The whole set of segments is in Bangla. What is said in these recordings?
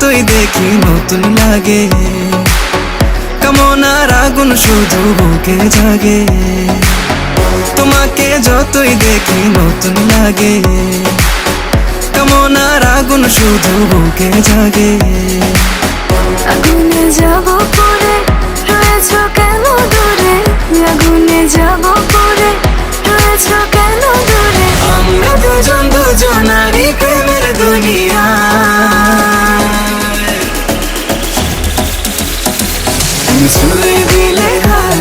যতই দেখি নতুন লাগে, কামনার আগুন শুধু বুকে জাগে। তোমাকে যতই দেখি নতুন লাগে, কামনার আগুন শুধু বুকে জাগে। আগুনে যাব পরে রয়েছ কেন দূরে, আগুনে যাব পরে রয়েছ কেন দূরে। আমরা দুজন দুজনারই প্রেমের দুনিয়া। তুমি ছুঁয়ে দিলে হায়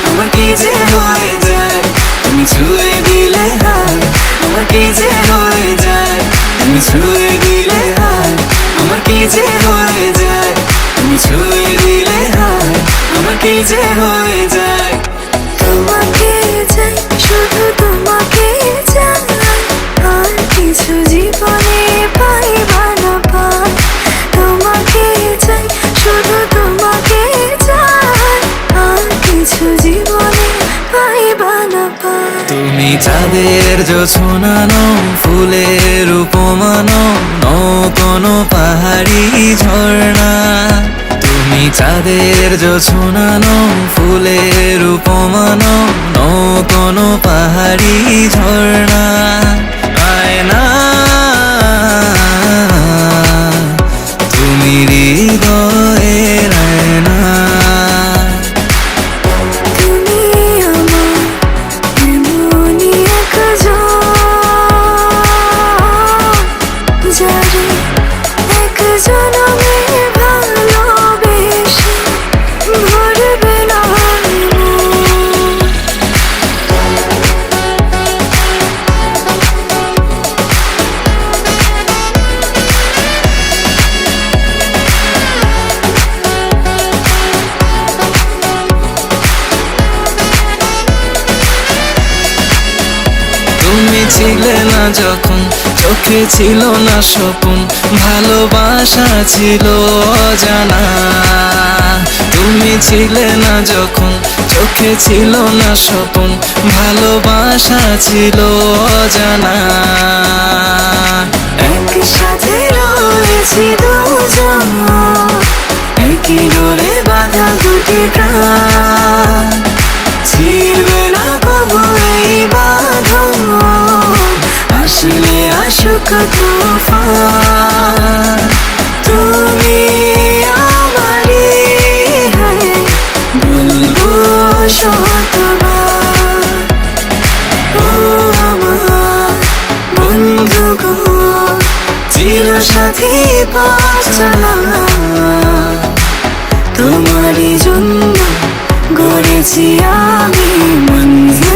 আমার কি যে হয়ে যায়, তুমি ছুঁয়ে দিলে হায় আমার কি যে হয়ে যায়, তুমি ছুঁয়ে দিলে হায় আমার কি যে হয়ে যায়, তুমি ছুঁয়ে দিলে হায় আমার কি যে হয়ে যায়। তোমাকে চাই, শুধু তোমাকে চাই, আর কিছু জীবনে পাইবা না পাই। তোমাকে চাই, শুধু তোমাকে চাই, আর কিছু জীবনে পাইবা না পাই। তুমি চাঁদের জোছনানো ফুলের উপমানো, নও কোনো পাহাড়ি ঝর্ণা। তুমি চাঁদের জোছনানো ফুলের উপমানো, নও কোনো পাহাড়ি ঝর্ণা। আয়না তুমি হৃদয়ের আয়না। তুমি আমার এমনই একজন, যারে এক জনমে ভালোবেসে ভরবে না মন। তুমি ছিলে না যখন চোখে ছিল না স্বপন, ভালোবাসা ছিল অজানা। তুমি ছিলে না যখন চোখে ছিল না স্বপন, ভালোবাসা ছিল অজানা। একসাথে রয়েছি দুজন, একই ডোরে বাঁধা দুটি প্রাণ। ছিড়বে না কবু এই বাঁধন, আসলে আসুক তুফান। তুমি আমারই হয়ে বলবো শতবার, ও আমার বন্ধু গো, চিরসাথী পথ চলা। তোমারই জন্য গড়েছি আমি মঞ্জিল।